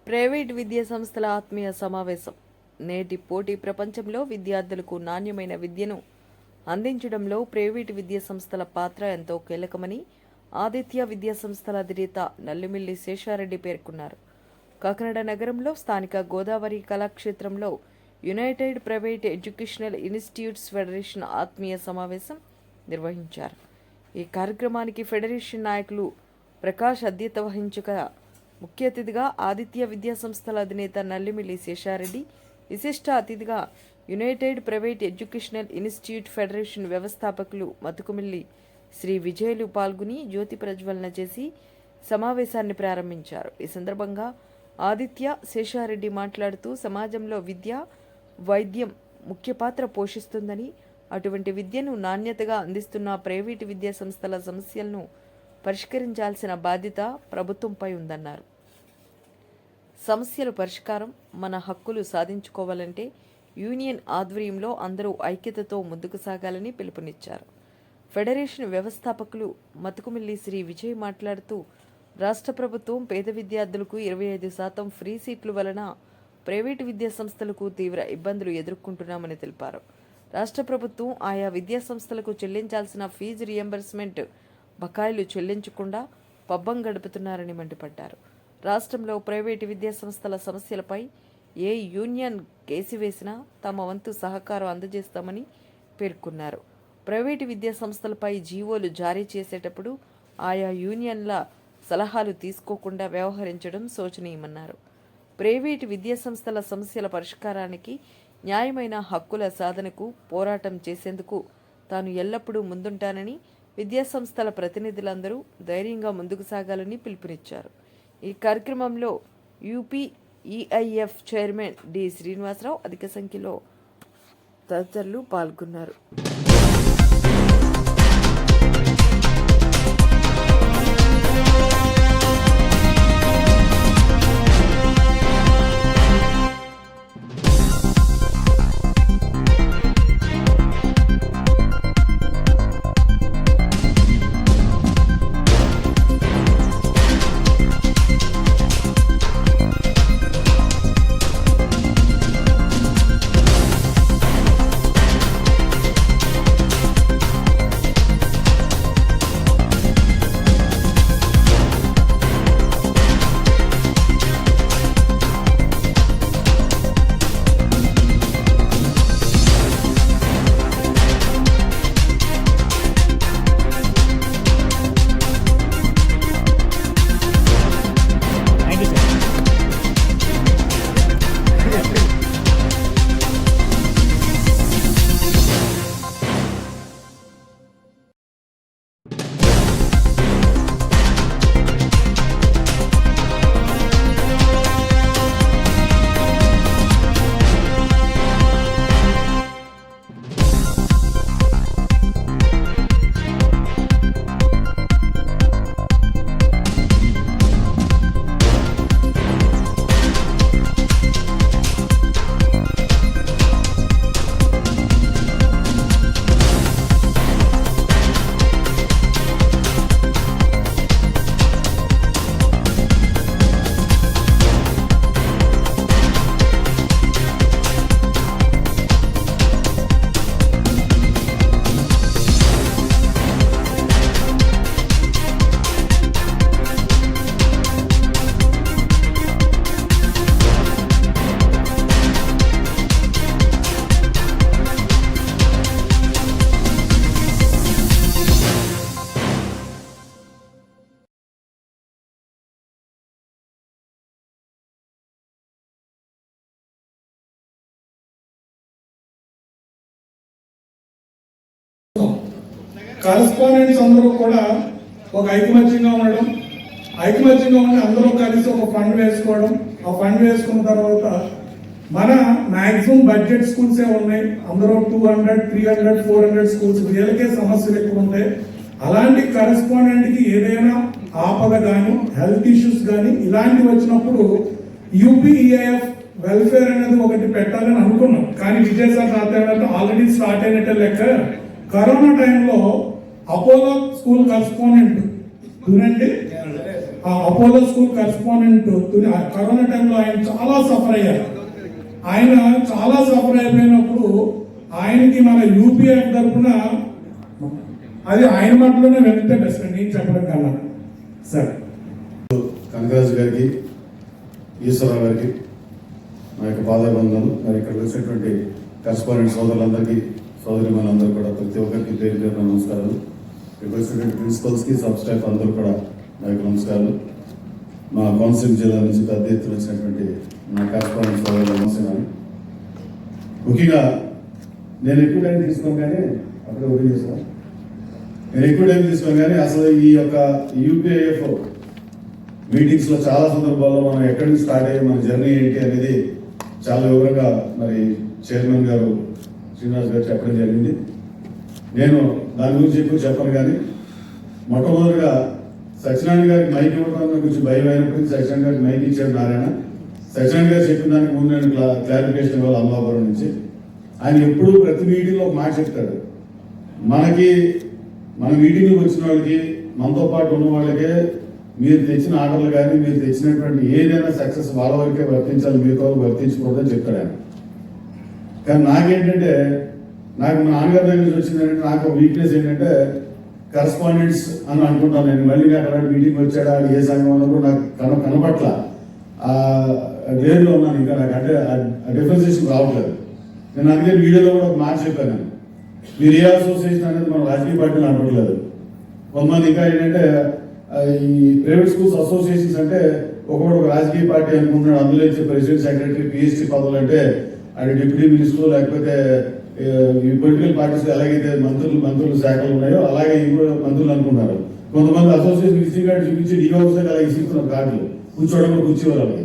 Private విద్యా సంస్థల ఆత్మీయ సమావేశం. నేటి పోటీ ప్రపంచంలో విద్యార్థులకు నాణ్యమైన విద్యను అందించడంలో ప్రైవేటు విద్యా సంస్థల పాత్ర ఎంతో కీలకమని ఆదిత్య విద్యా సంస్థల అధినేత నల్లిమిల్లి శేషారెడ్డి పేర్కొన్నారు. కాకినాడ నగరంలో స్థానిక గోదావరి కళాక్షేత్రంలో united private educational institutes federation ఆత్మీయ సమావేశం నిర్వహించారు. ఈ కార్యక్రమానికి ఫెడరేషన్ నాయకులు ప్రకాష్ అధ్యత వహించగా ముఖ్య అతిథిగా ఆదిత్య విద్యా సంస్థల అధినేత నల్లిమిల్లి శేషారెడ్డి, విశిష్ట అతిథిగా United private educational institute federation వ్యవస్థాపకులు మతుకుమిల్లి శ్రీ విజయులు పాల్గొని జ్యోతి ప్రజ్వలన చేసి సమావేశాన్ని ప్రారంభించారు. ఈ సందర్భంగా ఆదిత్య శేషారెడ్డి మాట్లాడుతూ సమాజంలో విద్య, వైద్యం ముఖ్య పాత్ర పోషిస్తుందని, అటువంటి విద్యను నాణ్యతగా అందిస్తున్న ప్రైవేటు విద్యా సంస్థల సమస్యలను పరిష్కరించాల్సిన బాధ్యత ప్రభుత్వంపై ఉందన్నారు. సమస్యల పరిష్కారం, మన హక్కులు సాధించుకోవాలంటే యూనియన్ ఆధ్వర్యంలో అందరూ ఐక్యతతో ముందుకు సాగాలని పిలుపునిచ్చారు. ఫెడరేషన్ వ్యవస్థాపకులు మతుకుమిల్లి శ్రీ విజయ్ మాట్లాడుతూ రాష్ట్ర ప్రభుత్వం పేద విద్యార్థులకు 25% ఫ్రీ సీట్లు వలన ప్రైవేటు విద్యా సంస్థలకు తీవ్ర ఇబ్బందులు ఎదుర్కొంటున్నామని తెలిపారు. రాష్ట్ర ప్రభుత్వం ఆయా విద్యా సంస్థలకు చెల్లించాల్సిన ఫీజు రియంబర్స్మెంట్ బకాయిలు చెల్లించకుండా పబ్బం గడుపుతున్నారని మండిపడ్డారు. రాష్ట్రంలో ప్రైవేటు విద్యా సంస్థల సమస్యలపై ఏ యూనియన్ కేసు వేసినా తమ వంతు సహకారం అందజేస్తామని పేర్కొన్నారు. ప్రైవేటు విద్యా సంస్థలపై జీవోలు జారీ చేసేటప్పుడు ఆయా యూనియన్ల సలహాలు తీసుకోకుండా వ్యవహరించడం శోచనీయమన్నారు. ప్రైవేటు విద్యా సంస్థల సమస్యల పరిష్కారానికి, న్యాయమైన హక్కుల సాధనకు పోరాటం చేసేందుకు తాను ఎల్లప్పుడూ ముందుంటానని, విద్యా సంస్థల ప్రతినిధులందరూ ధైర్యంగా ముందుకు సాగాలని పిలుపునిచ్చారు. ఈ కార్యక్రమంలో యూపీఈఐఎఫ్ చైర్మన్ డి శ్రీనివాసరావు, అధిక సంఖ్యలో తదితరులు పాల్గొన్నారు. కరస్పాండెంట్స్ అందరూ కూడా ఒక ఐకమత్యంగా ఉండడం, ఐకమత్యంగా ఉండి అందరూ కలిసి ఒక ఫండ్ వేసుకోవడం, ఆ ఫండ్ వేసుకున్న తర్వాత మన మ్యాక్సిమం బడ్జెట్ స్కూల్సే ఉన్నాయి. అందరూ 200, 300, 400 స్కూల్స్, వీళ్ళకే సమస్యలు ఎక్కువ ఉంటాయి. అలాంటి కరస్పాండెంట్కి ఏదైనా ఆపద కానీ, హెల్త్ ఇష్యూస్ కానీ ఇలాంటివి వచ్చినప్పుడు యూపీఈఐఎఫ్ వెల్ఫేర్ అనేది ఒకటి పెట్టాలని అనుకున్నాం. కానీ విజయసాయి రాత్రి ఆల్రెడీ స్టార్ట్ అయినట్టే లెక్క. కరోనా టైంలో అపోలో స్కూల్ కరస్పాండెంట్ చూడండి ఆ అపోలో స్కూల్ కరెస్పాండెంట్ కరోనా టైంలో ఆయన చాలా సఫర్ అయ్యారు. ఆయన చాలా సఫర్ అయిపోయినప్పుడు ఆయనకి మన యూపీఎఫ్ తరఫున అది ఆయన మాటలోనే వెళ్తే బెస్ట్ అండి, నేను చెప్పడం కన్నా. సరే, కనకరాజు గారికి, ఈశ్వరరావు గారికి నా యొక్క పాదాభివందనలు. మరి ఇక్కడ వచ్చినటువంటి కరెస్పాండెంట్ సోదరులందరికీ, సోదరిమణులందరూ కూడా ప్రతి ఒక్కరికి పేరు పేరున నమస్కారాలు. ఇక్కడ వచ్చినటువంటి ప్రిన్సిపల్స్కి, సబ్ స్టాఫ్ అందరూ కూడా నా యొక్క నమస్కారాలు. మా కోనసీమ జిల్లా నుంచి పెద్ద ఎత్తున వచ్చినటువంటి నా కరెస్పాండెంట్ సోదరులు నమస్కారాలు. ముఖ్యంగా నేను ఎక్కువ టైం తీసుకోను కానీ అప్పుడే ఓపెన్ చేస్తాను. నేను ఎక్కువ టైం తీసుకోను కానీ అసలు ఈ యొక్క యూపీఐఎఫ్ మీటింగ్స్లో చాలా సందర్భాల్లో మనం ఎక్కడి నుంచి స్టార్ట్ అయ్యి మన జర్నీ ఏంటి అనేది చాలా వివరంగా మరి చైర్మన్ గారు శ్రీనివాస్ గారు చెప్పడం జరిగింది. నేను దాని గురించి ఎక్కువ చెప్పను కానీ మొట్టమొదటిగా సత్యనారాయణ గారికి మైక్ ఇవ్వడం కొంచెం భయం అయినప్పటికీ సత్యనారాయణ గారికి మైక్ ఇచ్చాడు నారాయణ. సత్యనారాయణ గారు చెప్పిన దానికి ముందు నేను క్లారిఫికేషన్ ఇవ్వాలి. అమలాపురం నుంచి ఆయన ఎప్పుడు ప్రతి మీటింగ్లో ఒక మాట చెప్తాడు, మన మీటింగ్కి వచ్చిన వాళ్ళకి, మనతో పాటు ఉన్న వాళ్ళకే మీరు తెచ్చిన ఆర్డర్లు కానీ మీరు తెచ్చినటువంటి ఏదైనా సక్సెస్ వాళ్ళ వరకే వర్తించాలి, మీతో వర్తించకూడదని చెప్తాడు ఆయన. కానీ నాకేంటంటే, నాకు మా నాన్నగారి దగ్గర నుంచి వచ్చిందంటే నాకు వీక్నెస్ ఏంటంటే కరస్పాండెంట్స్ అని అనుకుంటాను నేను. మళ్ళీ అక్కడ మీటింగ్ వచ్చాడా, ఏ సంఘం అన్నప్పుడు నాకు కనపట్ల వేరులో ఉన్నాను. ఇంకా నాకు అంటే ఆ డిఫరెన్సియేషన్ రావట్లేదు. నేను అందుకే వీడియోలో కూడా ఒక మాట చెప్పాను, మీరు ఏ అసోసియేషన్ అనేది మన రాజకీయ పార్టీలు అనుకోవట్లేదు. కొంతమంది ఇంకా ఏంటంటే ఈ ప్రైవేట్ స్కూల్స్ అసోసియేషన్స్ అంటే ఒకటి ఒక రాజకీయ పార్టీ అనుకుంటున్నాడు. అందులో ఇచ్చే ప్రెసిడెంట్, సెక్రటరీ, పిహెచ్డి పదవులు అంటే అది డిప్యూటీ మినిస్టర్ లేకపోతే ఈ పొలిటికల్ పార్టీస్ ఎలాగైతే మంత్రులు శాఖలు ఉన్నాయో అలాగే ఇవి మంత్రులు అనుకున్నారు. కొంతమంది అసోసియేషన్ విసిటింగ్ కార్డు చూపించి డిఓసీ అలా ఇస్తున్నారు కార్డులు, కూర్చోవడం కూడా కూర్చోవాలి.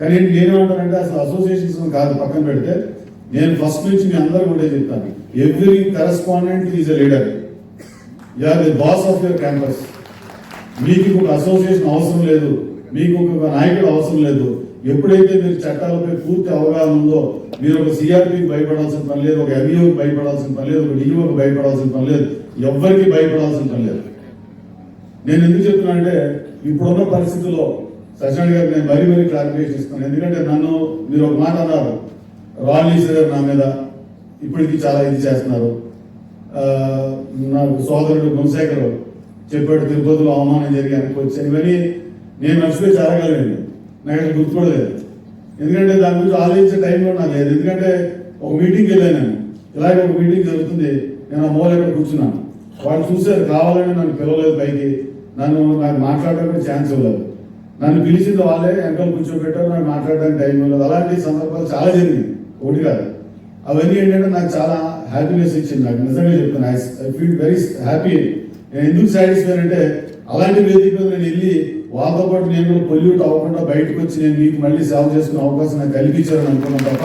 కానీ నేనేమంటానంటే అసలు అసోసియేషన్స్ కాదు, పక్కన పెడితే నేను ఫస్ట్ నుంచి మీ అందరికీ ఉండే చెప్తాను, every correspondent is a leader, you are the boss of your campus. మీకు ఒక అసోసియేషన్ అవసరం లేదు, మీకు ఒక నాయకుడు అవసరం లేదు. ఎప్పుడైతే మీరు చట్టాలపై పూర్తి అవగాహన ఉందో మీరు ఒక సిఆర్పీకి భయపడాల్సిన పని లేదు, ఒక ఎంఈఓకి భయపడాల్సిన పని లేదు, ఒక డిఈఓకి భయపడాల్సిన పని లేదు, ఎవ్వరికి భయపడాల్సిన పని లేదు. నేను ఎందుకు చెప్తున్నానంటే ఇప్పుడున్న పరిస్థితుల్లో సత్యనారాయణ గారు నేను మరీ క్లారిఫికేషన్ ఇస్తాను. ఎందుకంటే నన్ను మీరు ఒక మాట అన్నారు, రాలీస్ గారు నా మీద ఇప్పటికీ చాలా ఇది చేస్తున్నారు. నాకు సోదరుడు గుణశేఖర్ చెప్పాడు తిరుపతిలో అవమానం జరిగి అనుకోవచ్చు. ఇవన్నీ నేను మర్చిపోయి జరగలేదు, నాకు అసలు గుర్తుపడలేదు. ఎందుకంటే దాని గురించి ఆలోచించే టైంలో నాకు లేదు. ఎందుకంటే ఒక మీటింగ్కి వెళ్ళాను నేను, ఇలాగే ఒక మీటింగ్ జరుగుతుంది, నేను ఆ మూల ఎక్కడ కూర్చున్నాను. వాళ్ళు చూసారు, కావాలని నన్ను పిలవలేదు పైకి, నాకు మాట్లాడడానికి ఛాన్స్ ఇవ్వలేదు. నన్ను పిలిచింది వాళ్ళే, వెనకాల కూర్చోబెట్టారు, నాకు మాట్లాడడానికి టైం ఇవ్వలేదు. అలాంటి సందర్భాలు చాలా జరిగింది, ఒకటి కాదు. అవన్నీ ఏంటంటే నాకు చాలా హ్యాపీనెస్ ఇచ్చింది. నాకు నిజంగా చెప్తాను, ఐ ఫీల్ వెరీ హ్యాపీ. నేను ఎందుకు సాటిస్ఫైడ్ అంటే అలాంటి వేదిక మీద నేను వెళ్ళి వాళ్ళతో పాటు నేను కూడా పొల్యూట్ అవ్వకుండా బయటకు వచ్చి నేను మీకు మళ్ళీ సేవ చేసుకునే అవకాశం నాకు కల్పించారని అనుకున్నాను తప్ప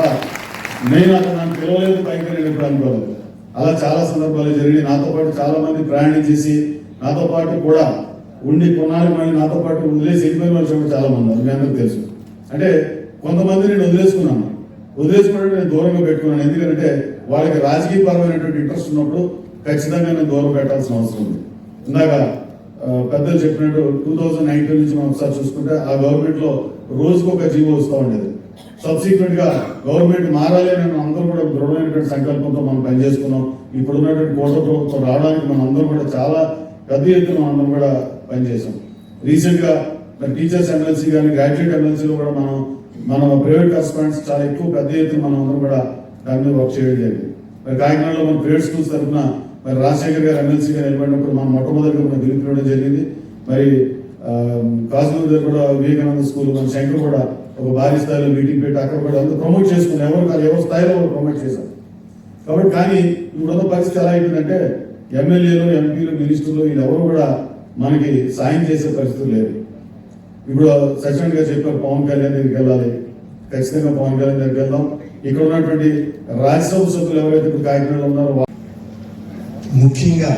నేను అక్కడ నన్ను పిలవలేదు పైకి నేను ఎప్పుడు అనుకోలేదు. అలా చాలా సందర్భాలు జరిగి నాతో పాటు చాలా మంది ప్రయాణం చేసి నాతో పాటు కూడా ఉండి కొన్నాళ్ళు మళ్ళీ నాతో పాటు వదిలేసి వెళ్ళిపోయిన వాళ్ళు చాలా మంది ఉన్నారు, మీ అందరికీ తెలుసు. అంటే కొంతమంది నేను వదిలేసుకున్నాను నేను దూరంగా పెట్టుకున్నాను. ఎందుకంటే వాళ్ళకి రాజకీయ పరమైనటువంటి ఇంట్రెస్ట్ ఉన్నప్పుడు ఖచ్చితంగా నేను దూరం పెట్టాల్సిన అవసరం ఉంది. ఇందాక పెద్దలు చెప్పినట్టు 2019 నుంచి మనం ఒకసారి చూసుకుంటే ఆ గవర్నమెంట్ లో రోజుకు ఒక జీవో వస్తూ ఉండేది. సబ్సిక్వెంట్ గా గవర్నమెంట్ మారాలి అని అందరూ కూడా దృఢమైనటువంటి సంకల్పంతో మనం పనిచేసుకున్నాం. ఇప్పుడు ఉన్నటువంటి కోట్ల ప్రభుత్వం రావడానికి మనం అందరం కూడా చాలా పెద్ద ఎత్తున అందరం కూడా పనిచేసాం. రీసెంట్ గా టీచర్స్ ఎమ్మెల్సీ కానీ గ్రాడ్యుయేట్ ఎమ్మెల్సీలో కూడా మన ప్రైవేట్ కరెస్పాండెంట్స్ చాలా ఎక్కువ పెద్ద ఎత్తున మనం అందరం కూడా దాని మీద వర్క్ చేయడం జరిగింది. మరి కాకినాడలో మన ప్రైవేట్ స్కూల్స్ తరఫున మరి రాజశేఖర్ గారు ఎమ్మెల్సీగా నిలబడినప్పుడు మనం మొట్టమొదటిగా మనం గెలిపివ్వడం జరిగింది. మరి కాశ్మీర్ దగ్గర కూడా వివేకానంద స్కూల్ మన శంకర్ కూడా ఒక భారీ స్థాయిలో మీటింగ్ పెట్టి అక్కడ కూడా అందరూ ప్రమోట్ చేసుకున్నాం. ఎవరి స్థాయిలో ప్రమోట్ చేశాం. కాబట్టి కానీ ఇప్పుడున్న పరిస్థితి ఎలా అయిపోయిందంటే ఎమ్మెల్యేలు, ఎంపీలు, మినిస్టర్లు వీళ్ళెవరు కూడా మనకి సాయం చేసే పరిస్థితి లేదు. ఇప్పుడు సచిన్ గారు చెప్పారు పవన్ కళ్యాణ్ దగ్గరికి వెళ్ళాలి, ఖచ్చితంగా పవన్ కళ్యాణ్ దగ్గరికి వెళ్దాం. ఇక్కడ ఉన్నటువంటి రాజ్యసభ సభ్యులు ఎవరైతే ఇప్పుడు కాకినాడలో ఉన్నారో ముఖ్యంగా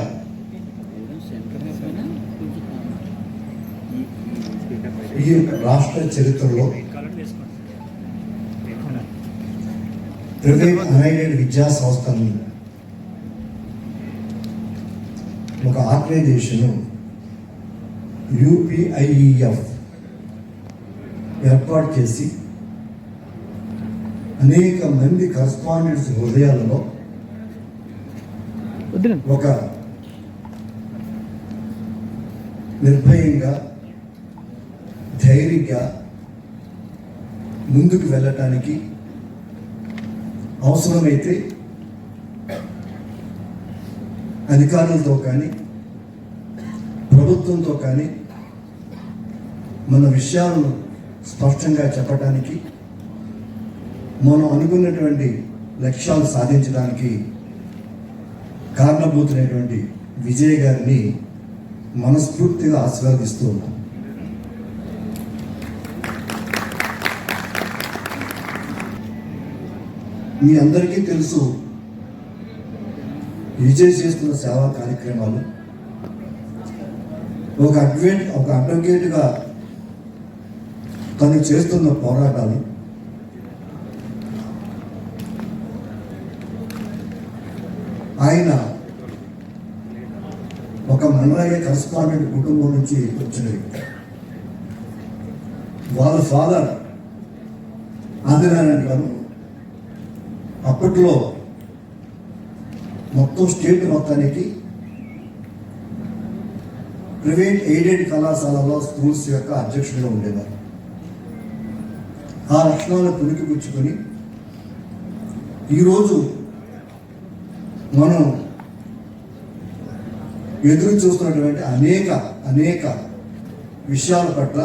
ఈ రాష్ట్ర చరిత్రలో ప్రైవేట్ అన్ఎయిడెడ్ విద్యా సంస్థల్ని ఒక ఆర్గనైజేషన్ యూపీఐఈఎఫ్ ఏర్పాటు చేసి అనేక మంది కరస్పాండెంట్స్ హృదయాలలో ఒక నిర్భయంగా ధైర్యంగా ముందుకు వెళ్ళటానికి అవసరమైతే అధికారులతో కానీ ప్రభుత్వంతో కానీ మన విషయాలను స్పష్టంగా చెప్పడానికి మనం అనుకున్నటువంటి లక్ష్యాలు సాధించడానికి కారణభూతులైనటువంటి విజయ్ గారిని మనస్ఫూర్తిగా ఆశీర్వదిస్తూ ఉన్నాం. మీ అందరికీ తెలుసు విజయ్ చేస్తున్న సేవా కార్యక్రమాలు. ఒక అడ్వకేట్గా తను చేస్తున్న పోరాటాలు, ఆయన ఒక మనరాయ కరస్పాండెంట్ కుటుంబం నుంచి వచ్చిన వ్యక్తి. వాళ్ళ ఫాదర్ ఆదినారాయణ గారు అప్పట్లో మొత్తం స్టేట్ మొత్తానికి ప్రైవేట్ ఎయిడెడ్ కళాశాలలో స్కూల్స్ యొక్క అధ్యక్షుడిగా ఉండేవారు. ఆ లక్షణాలను పుణికిపుచ్చుకొని ఈరోజు మనం ఎదురు చూస్తున్నటువంటి అనేక విషయాల పట్ల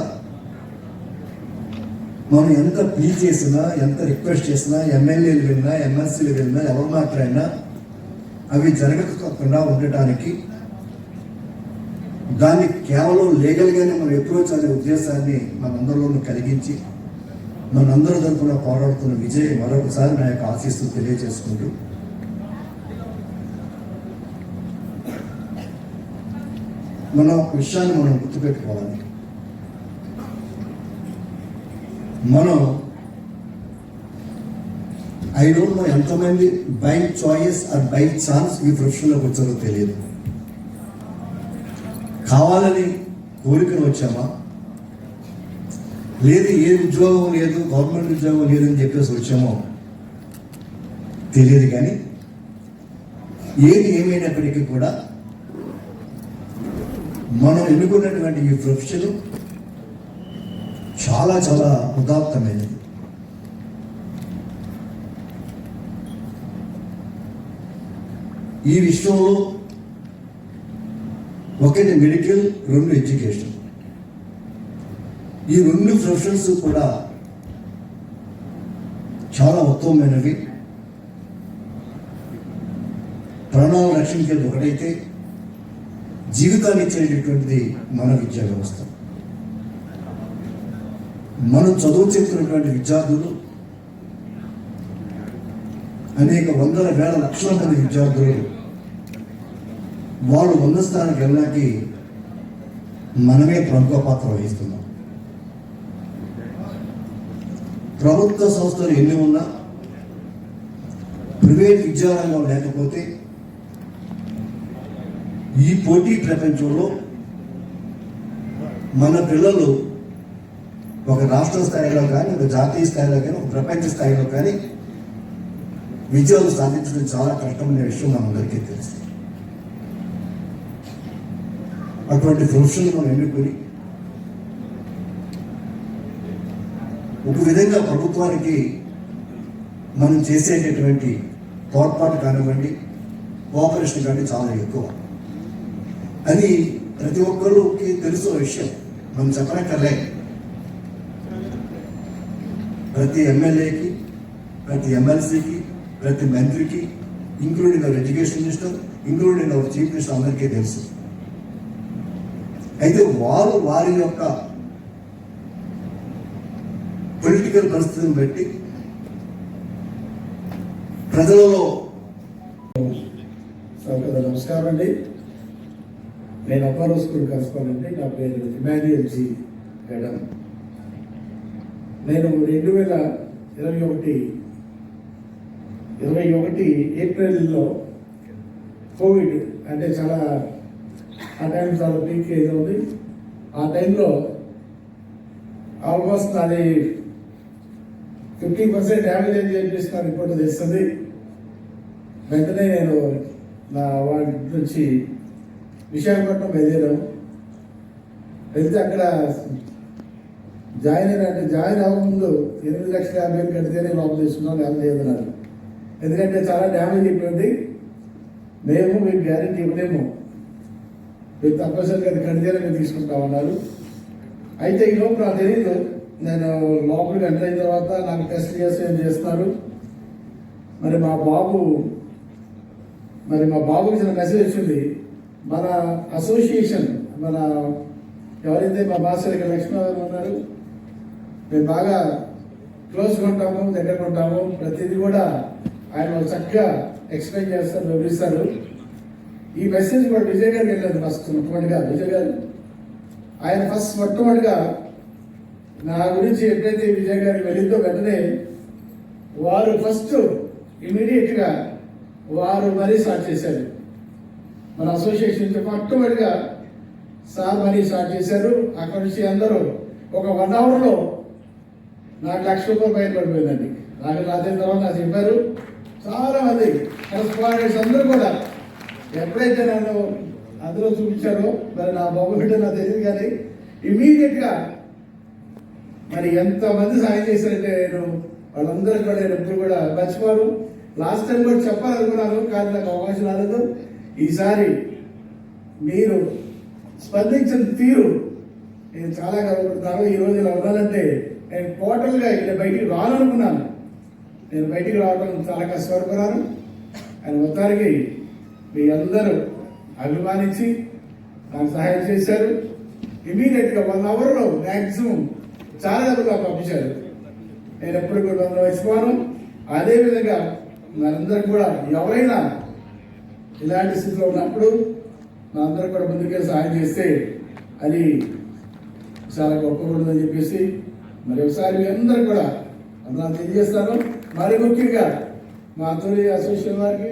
మనం ఎంత పీల్ చేసినా, ఎంత రిక్వెస్ట్ చేసినా, ఎమ్మెల్యేలు వెళ్ళినా, ఎమ్మెల్సీలు వెళ్ళినా, ఎవరు మాట్లాడినా అవి జరగకుండా ఉండటానికి దాన్ని కేవలం లీగల్గానే మనం అప్రోచ్ అనే ఉద్దేశాన్ని మనందరిలోనూ కలిగించి మనందరి తరఫున పోరాడుతున్న విజయ్ మరొకసారి నా యొక్క ఆశీస్సులు తెలియజేసుకుంటూ, మన విషయాన్ని మనం గుర్తుపెట్టుకోవాలి. మనం ఐ డోంట్ నో ఎంతమంది by choice or by chance ఈ ప్రొఫెషన్లోకి వచ్చారో తెలియదు. కావాలని కోరికను వచ్చామా, లేదు ఏ ఉద్యోగం లేదు, గవర్నమెంట్ ఉద్యోగం లేదని చెప్పేసి వచ్చామో తెలియదు. కానీ ఏది ఏమైనప్పటికీ కూడా మనం ఎన్నుకున్నటువంటి ఈ ప్రొఫెషన్ చాలా చాలా ఉదాత్తమైనది. ఈ విషయంలో ఒకటి మెడికల్, రెండు ఎడ్యుకేషన్. ఈ రెండు ప్రొఫెషన్స్ కూడా చాలా ఉత్తమమైనవి. ప్రాణాలు రక్షించేది ఒకటైతే జీవితాన్ని ఇచ్చేటటువంటిది మన విద్యా వ్యవస్థ. మనం చదువు చెప్తున్నటువంటి విద్యార్థులు అనేక వందల వేల లక్షల మంది విద్యార్థులు వాళ్ళు ఉన్న స్థానానికి వెళ్ళడానికి మనమే ప్రముఖ పాత్ర వహిస్తున్నాం. ప్రభుత్వ సంస్థలు ఎన్ని ఉన్నా ప్రైవేట్ విద్యారంగం లేకపోతే ఈ పోటీ ప్రపంచంలో మన పిల్లలు ఒక రాష్ట్ర స్థాయిలో కానీ, ఒక జాతీయ స్థాయిలో కానీ, ఒక ప్రపంచ స్థాయిలో కానీ విజయాలు సాధించడం చాలా కష్టమైన విషయం మనందరికీ తెలుసు. అటువంటి ప్రొఫెషన్ మనం ఎన్నుకొని ఒక విధంగా ప్రభుత్వానికి మనం చేసేటటువంటి తోడ్పాటు కానివ్వండి, కోఆపరేషన్ కానీ చాలా ఎక్కువ. అది ప్రతి ఒక్కరికి తెలుసు విషయం, మనం చెప్పనక్కర్లే. ప్రతి ఎమ్మెల్యేకి, ప్రతి ఎమ్మెల్సీకి, ప్రతి మంత్రికి, including our education minister, including our chief minister అందరికీ తెలుసు. అయితే వారి యొక్క పొలిటికల్ పరిస్థితిని బట్టి ప్రజలలో. నమస్కారం అండి. నేను అపారో స్కూల్ కరస్పాండెంట్. నా పేరు ఇమాన్యుయల్ జి గడం. నేను 2021 ఏప్రిల్లో కోవిడ్ అంటే చాలా ఆ టైం చాలా పీక్ ఏదో ఉంది. ఆ టైంలో ఆల్మోస్ట్ అది 50% డ్యామేజ్ అని చెప్పేసి రిపోర్ట్ తెస్తుంది. వెంటనే నేను నా వాడి నుంచి విశాఖపట్నం వెళ్ళాను. వెళ్తే అక్కడ జాయిన్ అవ్వకముందు 8,50,000 కడితేనే లోపల తీసుకున్నాం, లేకపోతే లేదన్నారు. ఎందుకంటే చాలా డ్యామేజ్ అయిపోయింది, మేము మీకు గ్యారెంటీ ఇవ్వలేము, మీరు తప్పనిసరిగా అది కడితేనే మేము తీసుకుంటామన్నారు. అయితే ఈ లోపు నాకు తెలియదు, నేను లోపలికి ఎంటర్ అయిన తర్వాత నాకు టెస్ట్ చేస్తున్నారు. మరి మా బాబుకి చిన్న మెసేజ్ వచ్చింది. మన అసోసియేషన్, మన ఎవరైతే మా మాస్టర్ ఇక్కడ లక్ష్మీనారాయణ ఉన్నారు, మేము బాగా క్లోజ్గా ఉంటాము, దగ్గరగా ఉంటాము. ప్రతిదీ కూడా ఆయన చక్కగా ఎక్స్ప్లెయిన్ చేస్తారు, వివరిస్తారు. ఈ మెసేజ్ కూడా విజయ్ గారికి వెళ్ళదు. ఫస్ట్ మొట్టమొదటిగా విజయ్ గారు ఆయన మొట్టమొదటిగా నా గురించి ఎప్పుడైతే విజయ్ గారికి వెళ్ళిందో వెంటనే వారు ఇమీడియట్గా వారు మరీ స్టార్ట్ చేశారు. మన అసోసియేషన్ మొట్టమొదటిగా సార్ మరీ స్టార్ట్ చేశారు. అక్కడ నుంచి అందరూ ఒక 1 అవర్లో నాకు ₹1,00,000 బయటపడిపోయిందండి. నాకు రాత్రి తర్వాత నాకు చెప్పారు. చాలా మంది కరెస్పాండెంట్స్ అందరూ కూడా ఎప్పుడైతే నన్ను అందులో చూపించారో, మరి నా బాబు బిడ్డ నాకు తెలియదు కానీ ఇమీడియట్గా మరి ఎంతమంది సాయం చేశారంటే వాళ్ళందరూ కూడా నేను ఎప్పుడు కూడా మర్చిపోను. లాస్ట్ టైం కూడా చెప్పాలనుకున్నాను కానీ నాకు అవకాశం రాలేదు. ఈసారి మీరు స్పందించిన తీరు నేను చాలా గర్వపడతాను. ఈ రోజు ఇలా ఉన్నానంటే నేను టోటల్గా ఇక్కడ బయటికి రావాలనుకున్నాను. నేను బయటికి రావడం చాలా కష్టపడుకున్నాను. ఆయన మొత్తానికి మీ అందరూ అభిమానించి నాకు సహాయం చేశారు. ఇమీడియట్గా 1 అవర్లో మ్యాక్సిమం చాలా డబ్బులు పంపించారు. నేను ఎప్పుడు కూడా మర్చిపోను. అదేవిధంగా మనందరూ కూడా ఎవరైనా ఇలాంటి స్థితిలో ఉన్నప్పుడు మనందరూ కూడా ముందుకెళ్ళి సహాయం చేస్తే అది చాలా గొప్పకూడదని చెప్పేసి మరి ఒకసారి మీ అందరూ కూడా అందరూ తెలియజేస్తాను. మరి ముఖ్యంగా మా తొలి అసోసియేషన్ వారికి,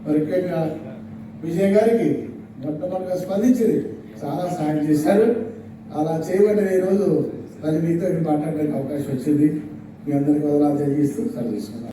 మరి ముఖ్యంగా విజయ్ గారికి మొట్టమొదటిగా స్పందించి చాలా సహాయం చేశారు. అలా చేయబడి ఈరోజు మరి మీతో మాట్లాడడానికి అవకాశం వచ్చింది. మీ అందరికీ వదనాలు తెలియజేస్తూ సెలవు తీసుకున్నాను.